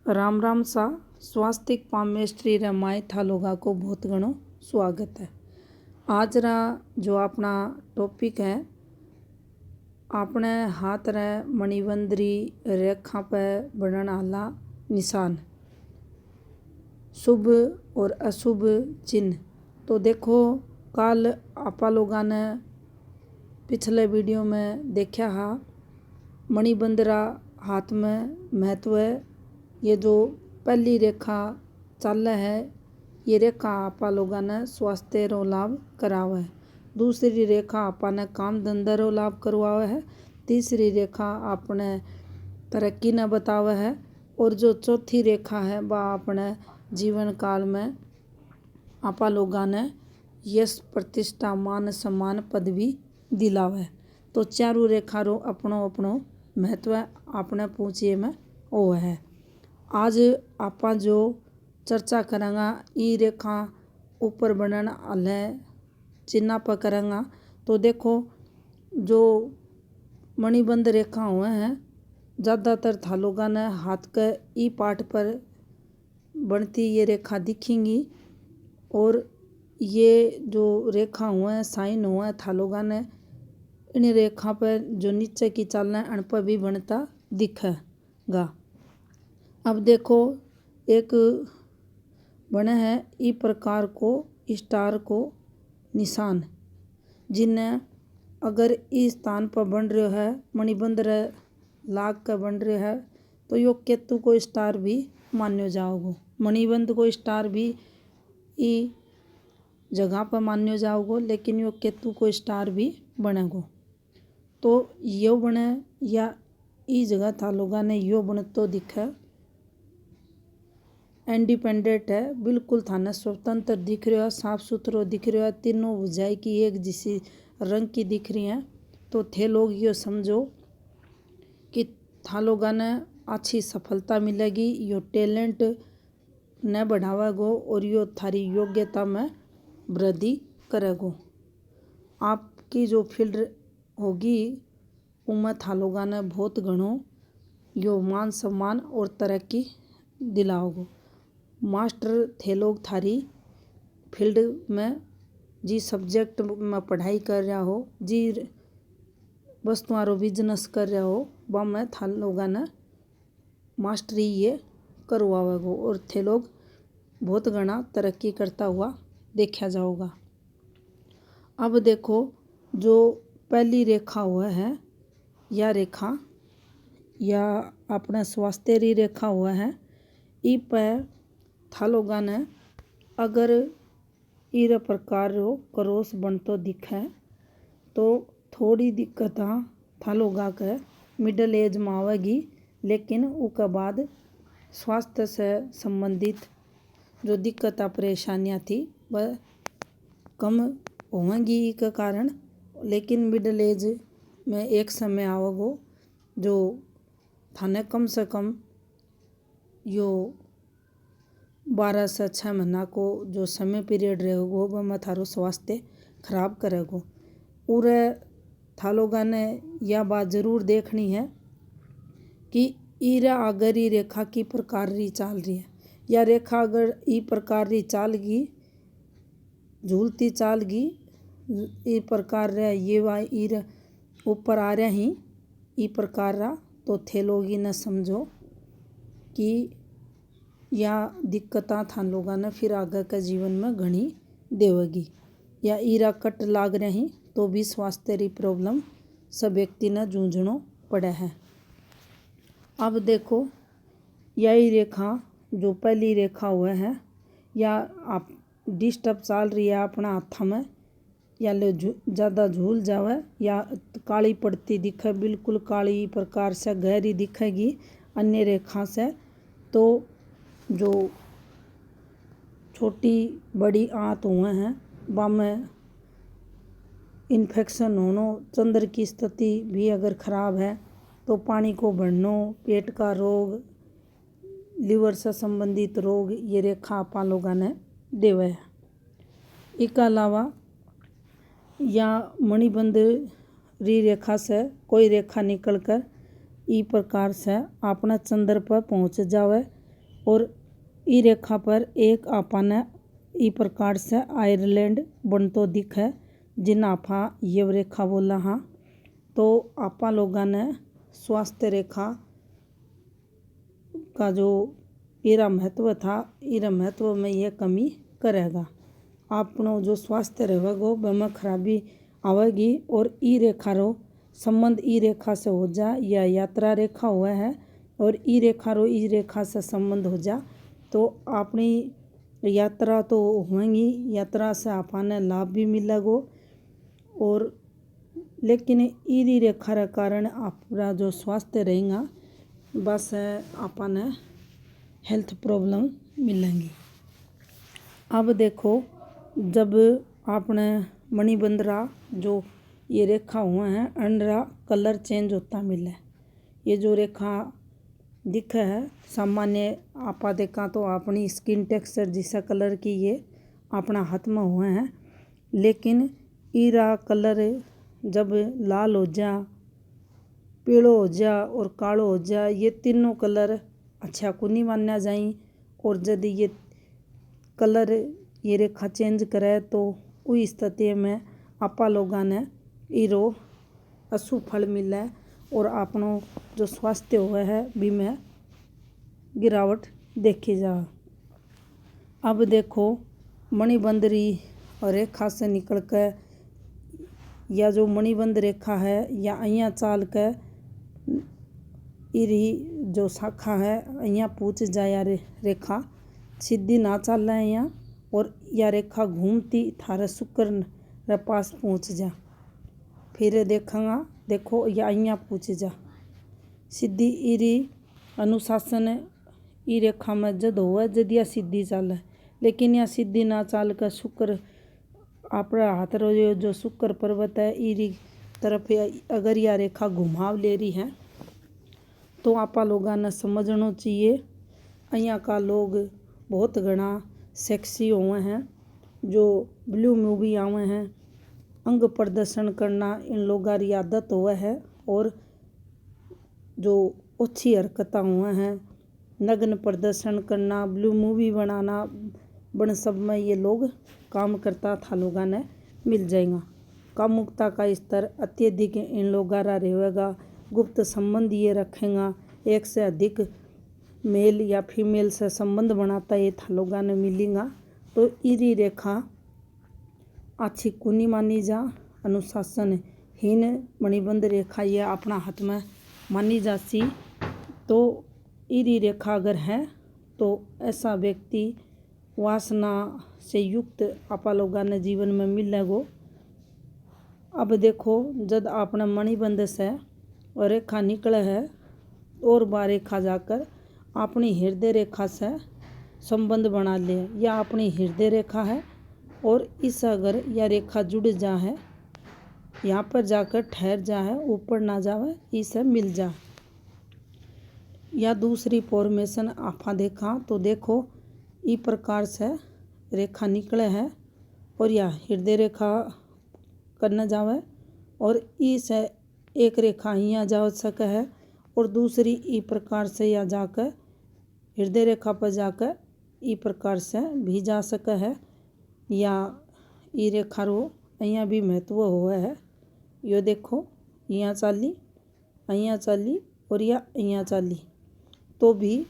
राम राम सा स्वास्तिक पामेस्ट्री रमाय था लोगा को बहुत घणो स्वागत है। आज रा जो अपना टॉपिक है अपने हाथ रे मणिबंदरी रेखा पे बनने वाला निशान शुभ और अशुभ चिन्ह। तो देखो कल आपा लोगों ने पिछले वीडियो में देखा हा मणिबंदरा हाथ में महत्व है। ये जो पहली रेखा चल है ये रेखा आपा लोगों ने स्वास्थ्य रो लाभ करावे है। दूसरी रेखा आपा ने काम धंधा रो लाभ करवावे है। तीसरी रेखा अपने तरक्की न बतावे है और जो चौथी रेखा है वह अपने जीवन काल में आपा लोगों ने यश प्रतिष्ठा मान सम्मान पदवी दिलावे। तो चारों रेखा रो अपनो अपनो महत्व अपने पूछिए में वो है। आज आपा जो चर्चा करेंगे ई रेखा ऊपर बनने वाले चिन्ह पर करेंगे। तो देखो जो मणिबंध रेखा हुए हैं ज़्यादातर था लोगों ने हाथ के ई पार्ट पर बनती ये रेखा दिखेंगी और ये जो रेखा हुए हैं साइन हुए था लोगों ने इन रेखा पर जो नीचे की चाल है उन पर भी बनता दिखेगा। अब देखो एक बने है ई प्रकार को स्टार को निशान जिन्हें अगर इस स्थान पर बन रहे है मणिबंध लाग कर बन रहे है तो यो केतु को स्टार भी मान्यो जाओगो। मणिबंध को स्टार भी ई जगह पर मान्यो जाओगो लेकिन यो केतु को स्टार भी बनेगो। तो यो बने या ई जगह था लोगों ने यो बने तो दिखे इंडिपेंडेंट है बिल्कुल थाने स्वतंत्र दिख रहा है साफ सुथरो दिख रहा है तीनों बुझाई की एक जैसी रंग की दिख रही हैं। तो थे लोग ये समझो कि था लोगों ने अच्छी सफलता मिलेगी यो टैलेंट न बढ़ावेगो और यो थारी योग्यता में वृद्धि करेगो। आपकी जो फील्ड होगी उनमें था लोगों ने बहुत घणो यो मान सम्मान और तरक्की दिलाओगो। मास्टर थे लोग थारी फील्ड में जी सब्जेक्ट में पढ़ाई कर रहा हो जी वस्तुओं रो बिजनेस कर रहा हो वह में था लोगों ने मास्टरी ये करवावेगो और थे लोग बहुत घना तरक्की करता हुआ देखा जाओगा। अब देखो जो पहली रेखा हुआ है या रेखा या अपने स्वास्थ्य री रेखा हुआ है ई पर था लोगों ने अगर इस प्रकार रो क्रॉस बनतो दिखे तो थोड़ी दिक्कत था लोगों के मिडिल एज में आवेगी लेकिन उसके बाद स्वास्थ्य से संबंधित जो दिक्कत परेशानियाँ थी वह कम होंगी के कारण। लेकिन मिडिल एज में एक समय आवगो जो थाने कम से कम यो 12 से 6 महीना को जो समय पीरियड रहेगो वह में थारो स्वास्थ्य खराब करेगो। पूरे था लोगों ने यह बात जरूर देखनी है कि ईरा अगर ई रेखा की प्रकार री चाल रही है या रेखा अगर ई प्रकार री चाल गी झूलती चाल गी ई प्रकार रे ये वाई ई ऊपर आ रहा ही ई प्रकार रा तो थे लोग ही न समझो कि या दिक्कतां था लोगों ने फिर आगे के जीवन में घनी देवेगी या ईरा कट लाग रही तो भी स्वास्थ्य री प्रॉब्लम सब व्यक्ति ने जूझनो पड़े है। अब देखो यही रेखा जो पहली रेखा हुआ है या आप डिस्टर्ब चाल रही है अपना हाथ में या ले ज़्यादा झूल जावे या काली पड़ती दिखे बिल्कुल काली प्रकार से गहरी दिखेगी अन्य रेखा से तो जो छोटी बड़ी आंत हुए हैं वह में इन्फेक्शन होनो चंद्र की स्थिति भी अगर खराब है तो पानी को बढ़नो पेट का रोग लीवर से संबंधित रोग ये रेखा आपा लोगों ने देवे है। इसके अलावा या मणिबंध री रेखा से कोई रेखा निकल कर ई प्रकार से अपना चंद्र पर पहुँच जावे और ई रेखा पर एक आपने ई प्रकार से आयरलैंड बनतो दिखे जिन आपा ये रेखा बोला। हाँ, तो आपा लोगों ने स्वास्थ्य रेखा का जो इरा महत्व था, इरा महत्व में ये कमी करेगा। आपनो जो स्वास्थ्य रहेगा वह खराबी आवेगी। और ई रेखा रो संबंध ई रेखा से हो जा या यात्रा रेखा हुआ है और ई रेखा रो ई रेखा से संबंध हो जा तो अपनी यात्रा तो होंगी, यात्रा से आपने लाभ भी मिलेगो। और लेकिन ई रेखा रे कारण आपका जो स्वास्थ्य रहेगा बस आपने हेल्थ प्रॉब्लम मिलेंगी। अब देखो, जब आपने मणिबंदरा जो ये रेखा हुआ है अंडरा कलर चेंज होता मिले। ये जो रेखा दिखे है सामान्य आपा देखा तो अपनी स्किन टेक्सचर जिसा कलर की ये अपना हाथ में हुए हैं, लेकिन ईरा कलर जब लाल हो जा, पीलो हो जा और कालो हो जा, ये तीनों कलर अच्छा को नहीं माना जाए। और यदि ये कलर ये रेखा चेंज करे तो उस स्थिति में आपा लोगों ने इरो अशुभ फल मिले और अपनो जो स्वास्थ्य हुआ है भी में गिरावट देखी जा। अब देखो, मणिबंदरी रेखा से निकल के या जो मणिबंध रेखा है या अइया चाल के इरी जो शाखा है अइया पूछ जाया रेखा सीधी ना चल अइया और या रेखा घूमती थारे शुक्र रे पास पहुँच जा। फिर देखेंगा, देखो या अइया पूछ जा सीधी इरी अनुशासन ई रेखा में जद हो जद या सीधी चाल। लेकिन या सीधी ना चाल का शुक्र अपना हाथ रो जो शुक्र पर्वत है इरी तरफ अगर या रेखा घुमाव ले रही है तो आपा लोगों ने समझना चाहिए अइया का लोग बहुत घना सेक्सी हुए हैं, जो ब्लू मूवी आवे हैं, अंग प्रदर्शन करना इन लोगों की आदत हुआ है। और जो अच्छी हरकत हुए हैं, नग्न प्रदर्शन करना, ब्लू मूवी बनाना, बन सब में ये लोग काम करता था लोगों ने मिल जाएगा। कामुकता का स्तर अत्यधिक इन लोगों का रहेगा, गुप्त संबंध ये रखेगा, एक से अधिक मेल या फीमेल से संबंध बनाता ये था लोगों ने मिलेगा। तो इरी रेखा अच्छी कुनी मानी जा, अनुशासनहीन मणिबंध रेखा ये अपना हाथ में मानी जाती। तो इरी रेखा अगर है तो ऐसा व्यक्ति वासना से युक्त आपा लोगों ने जीवन में मिलेगो। अब देखो, जब अपना मणिबंध से रेखा निकले है और बार रेखा जाकर अपनी हृदय रेखा से संबंध बना ले या अपनी हृदय रेखा है और इस अगर यह रेखा जुड़ जा है यहाँ पर जाकर ठहर जा है, ऊपर ना जावे, इसे मिल जा। या दूसरी फॉर्मेशन आपा देखा तो देखो ई प्रकार से रेखा निकले है और या हृदय रेखा करने जावे और ई से एक रेखा यहाँ जा सके है और दूसरी ई प्रकार से या जाकर हृदय रेखा पर जाकर ई प्रकार से भी जा सके है। या ई रेखा रो यहाँ भी महत्व हुआ है। यो देखो यहाँ चाली और या यहाँ चाली तो भी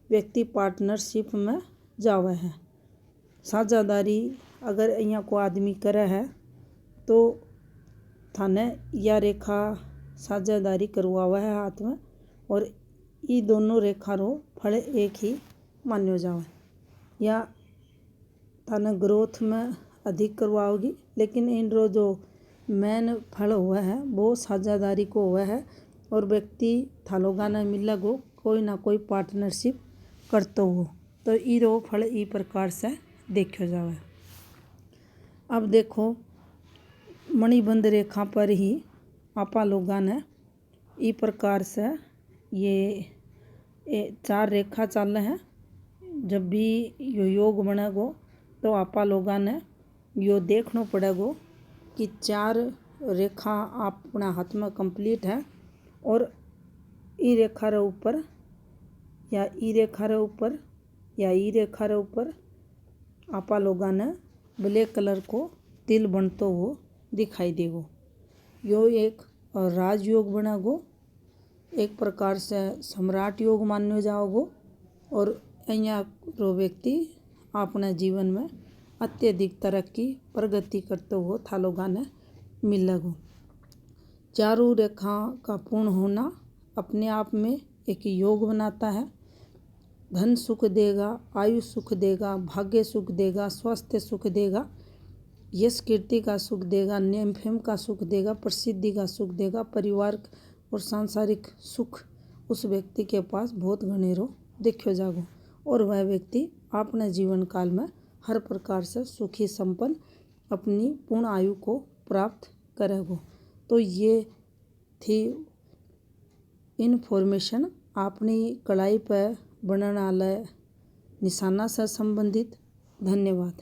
व्यक्ति पार्टनरशिप में जावे है। साझेदारी अगर यहाँ को आदमी करे है तो थाने या रेखा साझेदारी करवावा है हाथ में और ये दोनों रेखा रो फल एक ही मान्यो जावे। या थाने ग्रोथ में अधिक करवाओगी, लेकिन इन रो जो मेन फल हुआ है वो साझेदारी को हुआ है और व्यक्ति थालोगा ने मिलेगो कोई ना कोई पार्टनरशिप करते हो। तो ई रो फल ई प्रकार से देखो जावे। अब देखो, मणिबंध रेखा पर ही आपा लोगों ने ई प्रकार से ये चार रेखा चल है। जब भी यो योग बनेगो तो आपा लोगों ने यो देखना पड़ेगो कि चार रेखा अपना हाथ में कंप्लीट है और ई रेखा रे ऊपर या ई रेखा रे ऊपर या ई रेखा रे ऊपर आपा लोगा ने ब्लैक कलर को तिल बनतो हुआ दिखाई देगो। यो एक राजयोग बनेगो, एक प्रकार से सम्राट योग मान्यो जाओगो। और અહીંયા रो व्यक्ति अपने जीवन में अत्यधिक तरक्की प्रगति करते हुए था लोगा ने मिलेगो। चारों रेखा का पूर्ण होना अपने आप में एक योग बनाता है। धन सुख देगा, आयु सुख देगा, भाग्य सुख देगा, स्वास्थ्य सुख देगा, यश कीर्ति का सुख देगा, नेम फेम का सुख देगा, प्रसिद्धि का सुख देगा, परिवार और सांसारिक सुख उस व्यक्ति के पास बहुत घनेरो देखो जागो। और वह व्यक्ति अपने जीवन काल में हर प्रकार से सुखी संपन्न अपनी पूर्ण आयु को प्राप्त करेगो। तो ये थी इन्फॉर्मेशन अपनी कलाई पर बनने वाले निशाना से संबंधित। धन्यवाद।